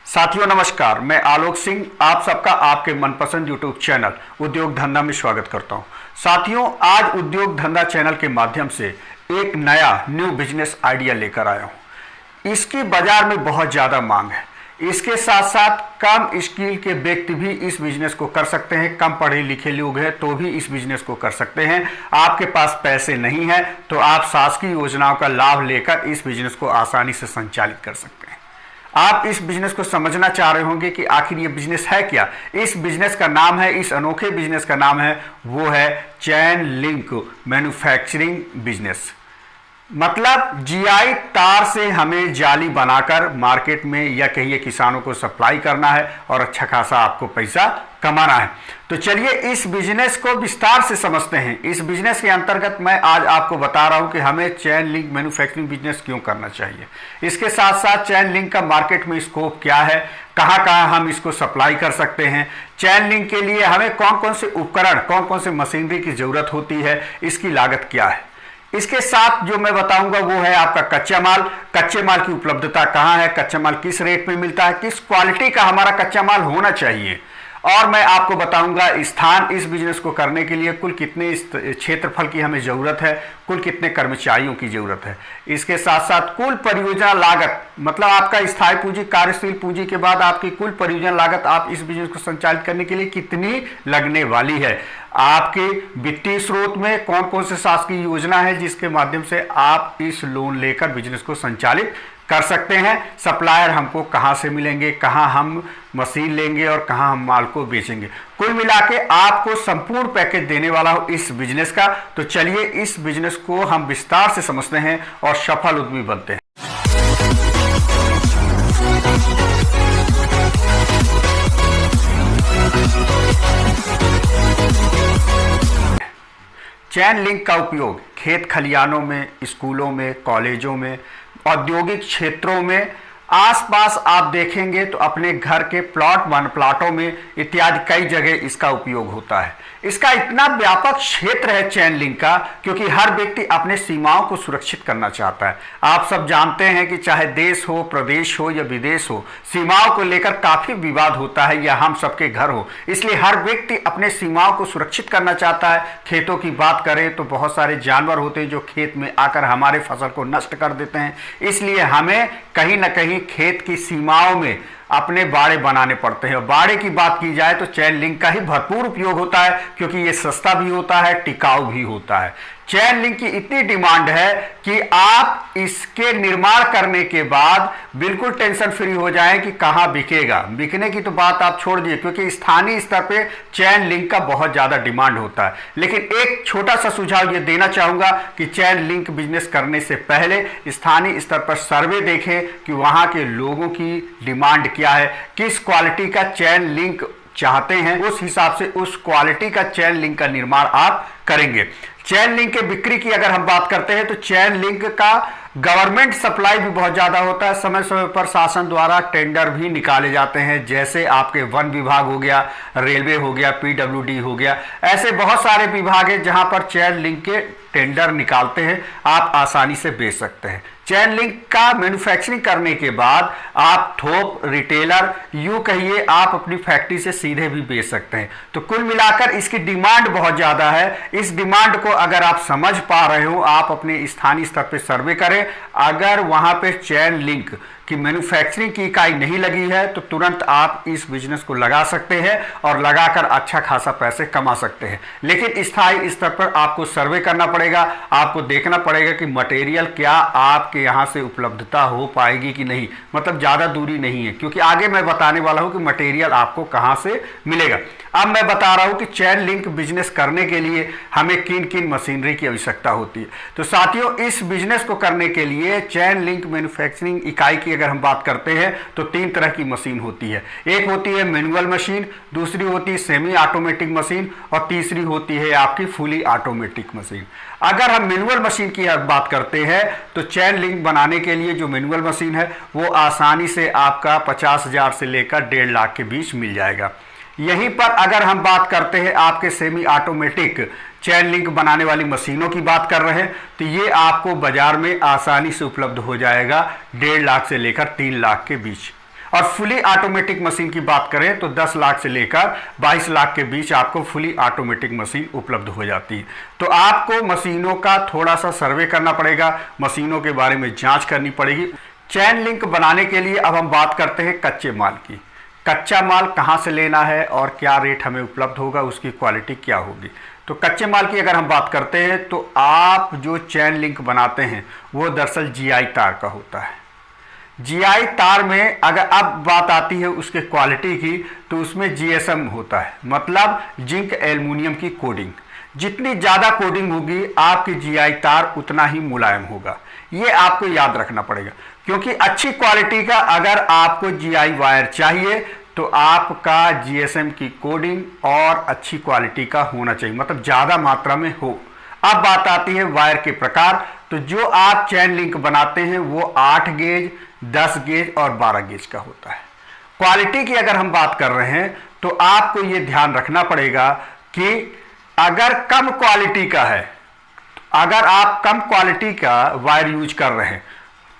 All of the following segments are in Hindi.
साथियों नमस्कार, मैं आलोक सिंह आप सबका आपके मनपसंद यूट्यूब चैनल उद्योग धंधा में स्वागत करता हूं। साथियों, आज उद्योग धंधा चैनल के माध्यम से एक नया न्यू बिजनेस आइडिया लेकर आया हूं। इसकी बाजार में बहुत ज़्यादा मांग है। इसके साथ साथ कम स्किल के व्यक्ति भी इस बिजनेस को कर सकते हैं। कम पढ़े लिखे लोग हैं तो भी इस बिजनेस को कर सकते हैं। आपके पास पैसे नहीं है तो आप शासकीय योजनाओं का लाभ लेकर इस बिजनेस को आसानी से संचालित कर सकते हैं। आप इस बिजनेस को समझना चाह रहे होंगे कि आखिर ये बिजनेस है क्या। इस बिजनेस का नाम है, इस अनोखे बिजनेस का नाम है, वो है चैन लिंक मैन्युफैक्चरिंग बिजनेस। मतलब जीआई तार से हमें जाली बनाकर मार्केट में या कहिए किसानों को सप्लाई करना है और अच्छा खासा आपको पैसा कमाना है। तो चलिए इस बिजनेस को विस्तार से समझते हैं। इस बिजनेस के अंतर्गत मैं आज आपको बता रहा हूं कि हमें चैन लिंक मैन्युफैक्चरिंग बिजनेस क्यों करना चाहिए। इसके साथ साथ चैन लिंक का मार्केट में स्कोप क्या है, कहां कहां हम इसको सप्लाई कर सकते हैं, चैन लिंक के लिए हमें कौन कौन से उपकरण, कौन कौन से मशीनरी की जरूरत होती है, इसकी लागत क्या है। इसके साथ जो मैं बताऊंगा वो है आपका कच्चा माल। कच्चे माल की उपलब्धता कहाँ है, कच्चा माल किस रेट में मिलता है, किस क्वालिटी का हमारा कच्चा माल होना चाहिए। और मैं आपको बताऊंगा स्थान, इस बिजनेस को करने के लिए कुल कितने क्षेत्रफल की हमें ज़रूरत है, कुल कितने कर्मचारियों की ज़रूरत है। इसके साथ साथ कुल परियोजना लागत, मतलब आपका स्थायी पूंजी, कार्यशील पूंजी के बाद आपकी कुल परियोजना लागत आप इस बिजनेस को संचालित करने के लिए कितनी लगने वाली है। आपके वित्तीय स्रोत में कौन कौन से शासकीय योजना है जिसके माध्यम से आप इस लोन लेकर बिजनेस को संचालित कर सकते हैं। सप्लायर हमको कहां से मिलेंगे, कहां हम मशीन लेंगे और कहां हम माल को बेचेंगे। कुल मिला के आपको संपूर्ण पैकेज देने वाला हो इस बिजनेस का। तो चलिए इस बिजनेस को हम विस्तार से समझते हैं और सफल उद्यमी बनते हैं। चैन लिंक का उपयोग खेत खलिहानों में, स्कूलों में, कॉलेजों में, औद्योगिक क्षेत्रों में, आसपास आप देखेंगे तो अपने घर के प्लाटों में इत्यादि कई जगह इसका उपयोग होता है। इसका इतना व्यापक क्षेत्र है चैन लिंक का, क्योंकि हर व्यक्ति अपने सीमाओं को सुरक्षित करना चाहता है। आप सब जानते हैं कि चाहे देश हो, प्रदेश हो या विदेश हो, सीमाओं को लेकर काफी विवाद होता है, या हम सबके घर हो। इसलिए हर व्यक्ति अपने सीमाओं को सुरक्षित करना चाहता है। खेतों की बात करें तो बहुत सारे जानवर होते हैं जो खेत में आकर हमारे फसल को नष्ट कर देते हैं। इसलिए हमें कहीं ना कहीं खेत की सीमाओं में अपने बाड़े बनाने पड़ते हैं। बाड़े की बात की जाए तो चैन लिंक का ही भरपूर उपयोग होता है, क्योंकि ये सस्ता भी होता है, टिकाऊ भी होता है। चैन लिंक की इतनी डिमांड है कि आप इसके निर्माण करने के बाद बिल्कुल टेंशन फ्री हो जाएं कि कहां बिकेगा। बिकने की तो बात आप छोड़ दीजिए, क्योंकि स्थानीय स्तर पे चैन लिंक का बहुत ज्यादा डिमांड होता है। लेकिन एक छोटा सा सुझाव ये देना चाहूंगा कि चैन लिंक बिजनेस करने से पहले स्थानीय स्तर पर सर्वे देखें कि वहां के लोगों की डिमांड क्या है, किस क्वालिटी का चैन लिंक चाहते हैं, उस हिसाब से उस क्वालिटी का चैन लिंक का निर्माण आप करेंगे। चैन लिंक के बिक्री की अगर हम बात करते हैं तो चैन लिंक का गवर्नमेंट सप्लाई भी बहुत ज़्यादा होता है। समय समय पर शासन द्वारा टेंडर भी निकाले जाते हैं, जैसे आपके वन विभाग हो गया, रेलवे हो गया, पीडब्ल्यूडी हो गया। ऐसे बहुत सारे विभाग हैं जहां पर चैन लिंक के टेंडर निकालते हैं, आप आसानी से बेच सकते हैं। चैन लिंक का मैन्युफैक्चरिंग करने के बाद आप थोक, रिटेलर, यूं कहिए आप अपनी फैक्ट्री से सीधे भी बेच सकते हैं। तो कुल मिलाकर इसकी डिमांड बहुत ज़्यादा है। इस डिमांड को अगर आप समझ पा रहे हो, आप अपने स्थानीय स्तर पर सर्वे करें। अगर वहां पे चैन लिंक कि मैन्युफैक्चरिंग की इकाई नहीं लगी है तो तुरंत आप इस बिजनेस को लगा सकते हैं और लगाकर अच्छा खासा पैसे कमा सकते हैं। लेकिन स्थायी स्तर पर आपको सर्वे करना पड़ेगा, आपको देखना पड़ेगा कि मटेरियल क्या आपके यहाँ से उपलब्धता हो पाएगी कि नहीं। मतलब ज़्यादा दूरी नहीं है, क्योंकि आगे मैं बताने वाला हूँ कि मटेरियल आपको कहाँ से मिलेगा। अब मैं बता रहा हूँ कि चैन लिंक बिजनेस करने के लिए हमें किन किन मशीनरी की आवश्यकता होती है। तो साथियों, इस बिजनेस को करने के लिए चैन लिंक मैन्युफैक्चरिंग इकाई की अगर हम बात करते हैं तो 3 तरह की मशीन होती है। एक होती है मैनुअल मशीन, दूसरी होती है सेमी ऑटोमेटिक मशीन और तीसरी होती है आपकी फुली ऑटोमेटिक मशीन। अगर हम मैनुअल मशीन की बात करते हैं तो चैन लिंक बनाने के लिए जो मैनुअल मशीन है वो आसानी से आपका 50,000 से लेकर 1.5 लाख के बीच मिल जाएगा। यहीं पर अगर हम बात करते हैं आपके सेमी ऑटोमेटिक चैन लिंक बनाने वाली मशीनों की बात कर रहे हैं तो ये आपको बाजार में आसानी से उपलब्ध हो जाएगा 1.5 लाख से लेकर 3 लाख के बीच। और फुली ऑटोमेटिक मशीन की बात करें तो 10 लाख से लेकर 22 लाख के बीच आपको फुली ऑटोमेटिक मशीन उपलब्ध हो जाती है। तो आपको मशीनों का थोड़ा सा सर्वे करना पड़ेगा, मशीनों के बारे में जांच करनी पड़ेगी। चैन लिंक बनाने के लिए अब हम बात करते हैं कच्चे माल की। कच्चा माल कहाँ से लेना है और क्या रेट हमें उपलब्ध होगा, उसकी क्वालिटी क्या होगी। तो कच्चे माल की अगर हम बात करते हैं तो आप जो चैन लिंक बनाते हैं वो दरअसल जीआई तार का होता है। जीआई तार में अगर अब बात आती है उसके क्वालिटी की, तो उसमें जीएसएम होता है, मतलब जिंक एल्युमिनियम की कोडिंग। जितनी ज़्यादा कोडिंग होगी आपकी जीआई तार उतना ही मुलायम होगा। ये आपको याद रखना पड़ेगा, क्योंकि अच्छी क्वालिटी का अगर आपको जीआई वायर चाहिए तो आपका जीएसएम की कोडिंग और अच्छी क्वालिटी का होना चाहिए, मतलब ज़्यादा मात्रा में हो। अब बात आती है वायर के प्रकार। तो जो आप चैन लिंक बनाते हैं वो 8 गेज, 10 गेज और 12 गेज का होता है। क्वालिटी की अगर हम बात कर रहे हैं तो आपको ये ध्यान रखना पड़ेगा कि अगर कम क्वालिटी का है, अगर आप कम क्वालिटी का वायर यूज कर रहे हैं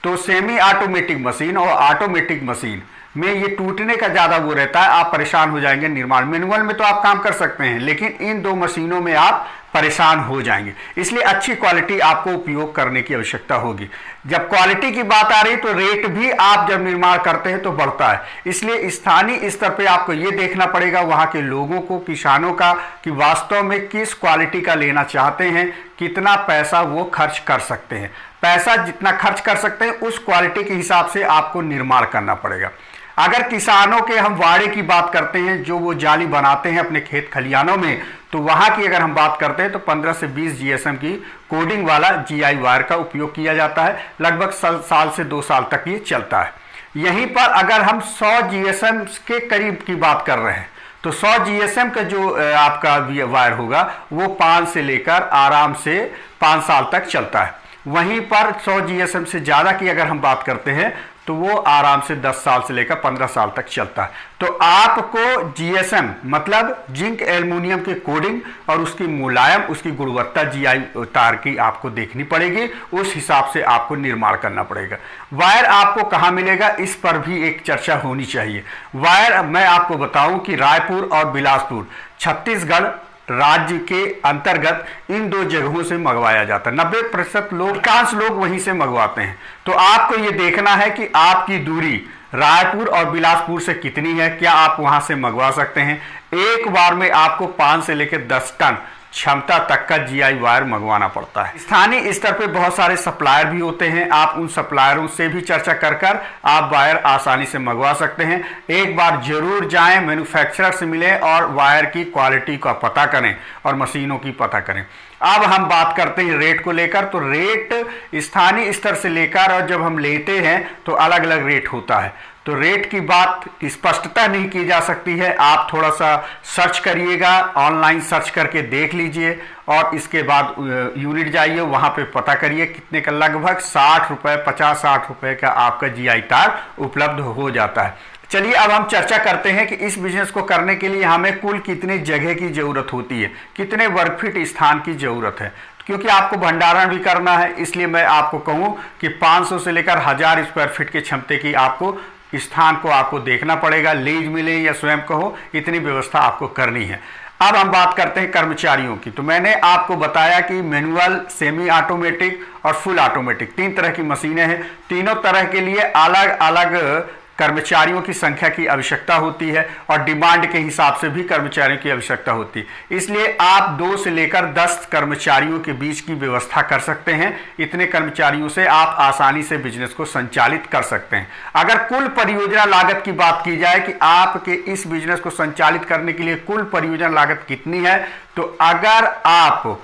तो सेमी ऑटोमेटिक मशीन और ऑटोमेटिक मशीन में ये टूटने का ज़्यादा वो रहता है, आप परेशान हो जाएंगे। निर्माण मैनुअल में तो आप काम कर सकते हैं, लेकिन इन दो मशीनों में आप परेशान हो जाएंगे। इसलिए अच्छी क्वालिटी आपको उपयोग करने की आवश्यकता होगी। जब क्वालिटी की बात आ रही तो रेट भी आप जब निर्माण करते हैं तो बढ़ता है। इसलिए स्थानीय स्तर पे आपको ये देखना पड़ेगा वहाँ के लोगों को, किसानों का, कि वास्तव में किस क्वालिटी का लेना चाहते हैं, कितना पैसा वो खर्च कर सकते हैं। पैसा जितना खर्च कर सकते हैं उस क्वालिटी के हिसाब से आपको निर्माण करना पड़ेगा। अगर किसानों के हम वाड़े की बात करते हैं, जो वो जाली बनाते हैं अपने खेत खलिहानों में, तो वहाँ की अगर हम बात करते हैं तो 15 से 20 जीएसएम की कोडिंग वाला जीआई वायर का उपयोग किया जाता है। लगभग साल से 2 साल तक ये चलता है। यहीं पर अगर हम 100 जीएसएम के करीब की बात कर रहे हैं तो 100 जीएसएम का जो आपका वायर होगा वो 5 से लेकर आराम से 5 साल तक चलता है। वहीं पर 100 जीएसएम से ज़्यादा की अगर हम बात करते हैं तो वो आराम से 10 साल से लेकर 15 साल तक चलता है। तो आपको जीएसएम मतलब जिंक एल्युमिनियम की कोडिंग और उसकी मुलायम, उसकी गुणवत्ता जीआई तार की आपको देखनी पड़ेगी। उस हिसाब से आपको निर्माण करना पड़ेगा। वायर आपको कहाँ मिलेगा, इस पर भी एक चर्चा होनी चाहिए। वायर मैं आपको बताऊं कि रायपुर और बिलासपुर, छत्तीसगढ़ राज्य के अंतर्गत इन 2 जगहों से मंगवाया जाता है। 90% लोग, अधिकांश लोग वहीं से मंगवाते हैं। तो आपको ये देखना है कि आपकी दूरी रायपुर और बिलासपुर से कितनी है, क्या आप वहां से मंगवा सकते हैं। एक बार में आपको 5 से लेकर 10 टन क्षमता तक का जीआई वायर मंगवाना पड़ता है। स्थानीय स्तर पे बहुत सारे सप्लायर भी होते हैं, आप उन सप्लायरों से भी चर्चा कर आप वायर आसानी से मंगवा सकते हैं। एक बार जरूर जाएं, मैन्युफैक्चरर से मिलें और वायर की क्वालिटी का पता करें और मशीनों की पता करें। अब हम बात करते हैं रेट को लेकर। तो रेट स्थानीय स्तर से लेकर और जब हम लेते हैं तो अलग अलग रेट होता है। तो रेट की बात स्पष्टता नहीं की जा सकती है। आप थोड़ा सा सर्च करिएगा, ऑनलाइन सर्च करके देख लीजिए और इसके बाद यूनिट जाइए, वहाँ पे पता करिए कितने का। लगभग 60 रुपये, 50-60 रुपये का आपका जीआई तार उपलब्ध हो जाता है। चलिए अब हम चर्चा करते हैं कि इस बिजनेस को करने के लिए हमें कुल कितने जगह की ज़रूरत होती है, कितने वर्ग फीट स्थान की ज़रूरत है। क्योंकि आपको भंडारण भी करना है, इसलिए मैं आपको कहूँ कि 500 से लेकर 1000 स्क्वायर फीट के क्षमते की आपको स्थान को आपको देखना पड़ेगा। लीज मिले या स्वयं कहो, इतनी व्यवस्था आपको करनी है। अब हम बात करते हैं कर्मचारियों की। तो मैंने आपको बताया कि मैनुअल, सेमी ऑटोमेटिक और फुल ऑटोमेटिक 3 तरह की मशीनें हैं। तीनों तरह के लिए अलग अलग कर्मचारियों की संख्या की आवश्यकता होती है और डिमांड के हिसाब से भी कर्मचारियों की आवश्यकता होती है। इसलिए आप 2 से लेकर 10 कर्मचारियों के बीच की व्यवस्था कर सकते हैं। इतने कर्मचारियों से आप आसानी से बिजनेस को संचालित कर सकते हैं। अगर कुल परियोजना लागत की बात की जाए कि आपके इस बिजनेस को संचालित करने के लिए कुल परियोजना लागत कितनी है, तो अगर आप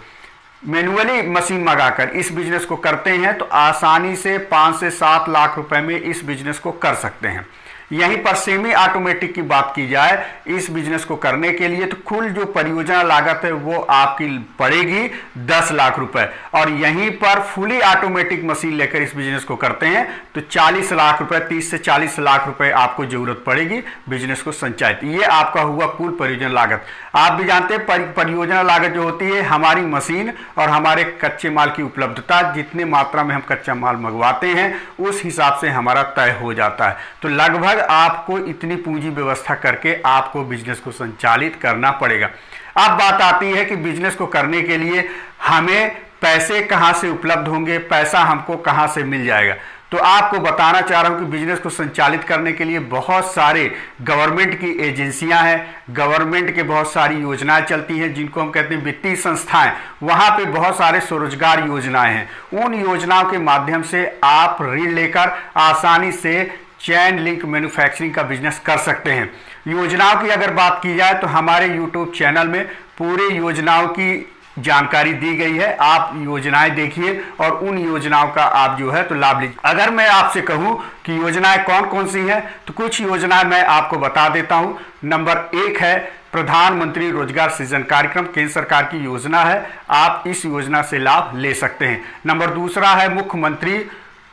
मैनुअली मशीन मंगाकर इस बिजनेस को करते हैं तो आसानी से 5 से 7 लाख रुपए में इस बिजनेस को कर सकते हैं। यहीं पर सेमी ऑटोमेटिक की बात की जाए इस बिजनेस को करने के लिए, तो कुल जो परियोजना लागत है वो आपकी पड़ेगी 10 लाख रुपए। और यहीं पर फुली ऑटोमेटिक मशीन लेकर इस बिजनेस को करते हैं तो 40 लाख रुपए, 30 से 40 लाख रुपए आपको जरूरत पड़ेगी बिजनेस को संचालित। ये आपका हुआ कुल परियोजना लागत। आप भी जानते हैं परियोजना लागत जो होती है हमारी मशीन और हमारे कच्चे माल की उपलब्धता, जितने मात्रा में हम कच्चा माल मंगवाते हैं उस हिसाब से हमारा तय हो जाता है। तो लगभग अलग आपको इतनी पूंजी व्यवस्था करके आपको बिजनेस को संचालित करना पड़ेगा। अब बात आती है कि बिजनेस को करने के लिए हमें पैसे कहाँ से उपलब्ध होंगे, पैसा हमको कहाँ से मिल जाएगा। तो आपको बताना चाह रहा हूं कि बिजनेस को संचालित करने के लिए बहुत सारे गवर्नमेंट की एजेंसियां हैं, गवर्नमेंट के बहुत सारी योजनाएं चलती हैं जिनको हम कहते हैं वित्तीय संस्थाएं। वहां पे बहुत सारे स्वरोजगार योजनाएं हैं। उन योजनाओं के माध्यम से आप ऋण लेकर आसानी से चेन लिंक मैन्युफैक्चरिंग का बिजनेस कर सकते हैं। योजनाओं की अगर बात की जाए तो हमारे यूट्यूब चैनल में पूरे योजनाओं की जानकारी दी गई है। आप योजनाएं देखिए और उन योजनाओं का आप जो है तो लाभ लीजिए। अगर मैं आपसे कहूं कि योजनाएं कौन कौन सी हैं तो कुछ योजनाएं मैं आपको बता देता हूं। नंबर 1 है प्रधानमंत्री रोजगार सृजन कार्यक्रम, केंद्र सरकार की योजना है, आप इस योजना से लाभ ले सकते हैं। नंबर 2 है मुख्यमंत्री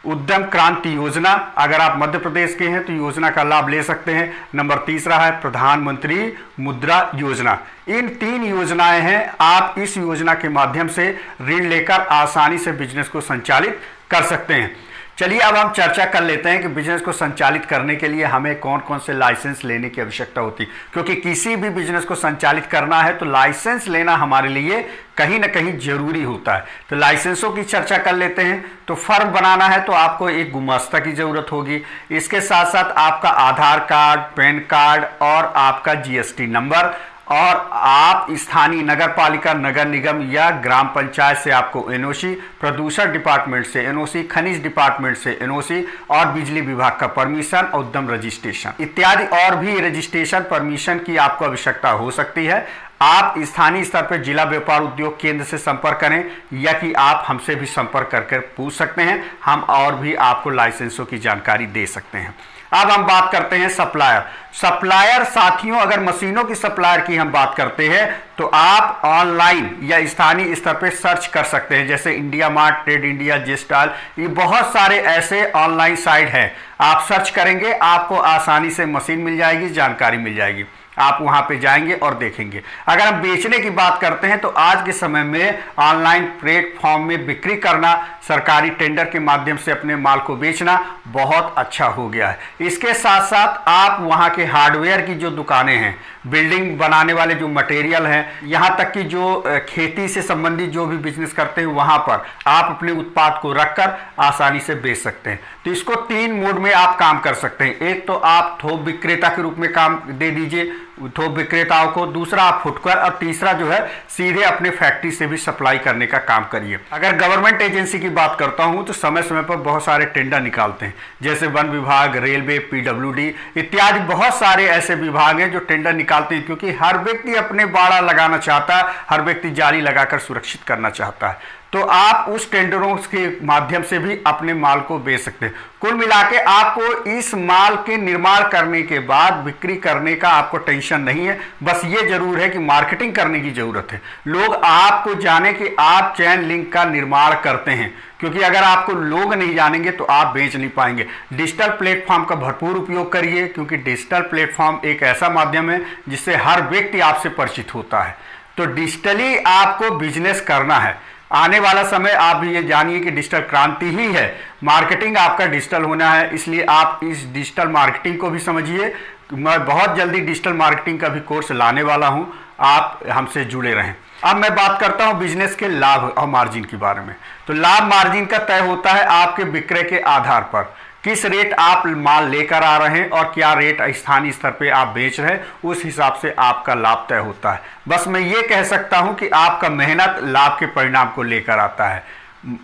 उद्यम क्रांति योजना, अगर आप मध्य प्रदेश के हैं तो योजना का लाभ ले सकते हैं। नंबर 3 है प्रधानमंत्री मुद्रा योजना। इन 3 योजनाएं हैं, आप इस योजना के माध्यम से ऋण लेकर आसानी से बिजनेस को संचालित कर सकते हैं। चलिए अब हम चर्चा कर लेते हैं कि बिजनेस को संचालित करने के लिए हमें कौन कौन से लाइसेंस लेने की आवश्यकता होती है, क्योंकि किसी भी बिजनेस को संचालित करना है तो लाइसेंस लेना हमारे लिए कहीं ना कहीं जरूरी होता है। तो लाइसेंसों की चर्चा कर लेते हैं। तो फर्म बनाना है तो आपको एक गुमास्ता की जरूरत होगी। इसके साथ साथ आपका आधार कार्ड, पैन कार्ड और आपका जीएसटी नंबर, और आप स्थानीय नगर पालिका, नगर निगम या ग्राम पंचायत से आपको एनओसी, प्रदूषण डिपार्टमेंट से एनओसी, खनिज डिपार्टमेंट से एनओसी और बिजली विभाग का परमिशन, उद्यम रजिस्ट्रेशन इत्यादि और भी रजिस्ट्रेशन परमिशन की आपको आवश्यकता हो सकती है। आप स्थानीय स्तर पर जिला व्यापार उद्योग केंद्र से संपर्क करें या कि आप हमसे भी संपर्क करके पूछ सकते हैं, हम और भी आपको लाइसेंसों की जानकारी दे सकते हैं। अब हम बात करते हैं सप्लायर। सप्लायर साथियों, अगर मशीनों की सप्लायर की हम बात करते हैं तो आप ऑनलाइन या स्थानीय स्तर पर सर्च कर सकते हैं, जैसे इंडिया मार्ट, ट्रेड इंडिया, जेस्टाल, ये बहुत सारे ऐसे ऑनलाइन साइट हैं। आप सर्च करेंगे, आपको आसानी से मशीन मिल जाएगी, जानकारी मिल जाएगी, आप वहां पे जाएंगे और देखेंगे। अगर हम बेचने की बात करते हैं तो आज के समय में ऑनलाइन प्लेटफॉर्म में बिक्री करना, सरकारी टेंडर के माध्यम से अपने माल को बेचना बहुत अच्छा हो गया है। इसके साथ साथ आप वहां के हार्डवेयर की जो दुकानें हैं, बिल्डिंग बनाने वाले जो मटेरियल हैं, यहां तक कि जो खेती से संबंधित जो भी बिजनेस करते हैं वहां पर आप अपने उत्पाद को रखकर आसानी से बेच सकते हैं। तो इसको 3 मोड में आप काम कर सकते हैं। एक तो आप थोक विक्रेता के रूप में काम दे दीजिए थोक विक्रेताओं को, दूसरा आप फुटकर, और तीसरा जो है सीधे अपने फैक्ट्री से भी सप्लाई करने का काम करिए। अगर गवर्नमेंट एजेंसी की बात करता हूं तो समय समय पर बहुत सारे टेंडर निकालते हैं, जैसे वन विभाग, रेलवे, पीडब्ल्यूडी इत्यादि बहुत सारे ऐसे विभाग हैं जो टेंडर निकालते हैं, क्योंकि हर व्यक्ति अपने बाड़ा लगाना चाहता है, हर व्यक्ति जाली लगाकर सुरक्षित करना चाहता है। तो आप उस टेंडरों के माध्यम से भी अपने माल को बेच सकते हैं। कुल मिलाके आपको इस माल के निर्माण करने के बाद बिक्री करने का आपको टेंशन नहीं है। बस ये जरूर है कि मार्केटिंग करने की जरूरत है, लोग आपको जाने कि आप चैन लिंक का निर्माण करते हैं, क्योंकि अगर आपको लोग नहीं जानेंगे तो आप बेच नहीं पाएंगे। डिजिटल प्लेटफॉर्म का भरपूर उपयोग करिए, क्योंकि डिजिटल प्लेटफॉर्म एक ऐसा माध्यम है जिससे हर व्यक्ति आपसे परिचित होता है। तो डिजिटली आपको बिजनेस करना है। आने वाला समय आप भी ये जानिए कि डिजिटल क्रांति ही है, मार्केटिंग आपका डिजिटल होना है, इसलिए आप इस डिजिटल मार्केटिंग को भी समझिए। मैं बहुत जल्दी डिजिटल मार्केटिंग का भी कोर्स लाने वाला हूं, आप हमसे जुड़े रहें। अब मैं बात करता हूं बिजनेस के लाभ और मार्जिन के बारे में। तो लाभ मार्जिन का तय होता है आपके विक्रय के आधार पर, किस रेट आप माल लेकर आ रहे हैं और क्या रेट स्थानीय स्तर पे आप बेच रहे हैं, उस हिसाब से आपका लाभ तय होता है। बस मैं ये कह सकता हूं कि आपका मेहनत लाभ के परिणाम को लेकर आता है।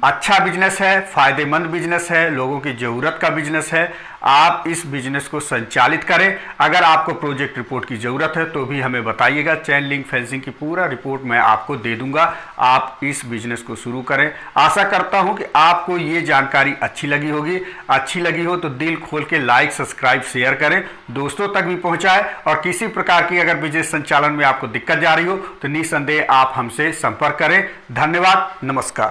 अच्छा बिजनेस है, फायदेमंद बिजनेस है, लोगों की जरूरत का बिजनेस है। आप इस बिजनेस को संचालित करें। अगर आपको प्रोजेक्ट रिपोर्ट की जरूरत है तो भी हमें बताइएगा, चेन लिंक फेंसिंग की पूरा रिपोर्ट मैं आपको दे दूंगा। आप इस बिजनेस को शुरू करें। आशा करता हूं कि आपको ये जानकारी अच्छी लगी होगी। अच्छी लगी हो तो दिल खोल के लाइक, सब्सक्राइब, शेयर करें, दोस्तों तक भी पहुंचाएं। और किसी प्रकार की अगर बिजनेस संचालन में आपको दिक्कत जा रही हो तो निसंदेह आप हमसे संपर्क करें। धन्यवाद, नमस्कार।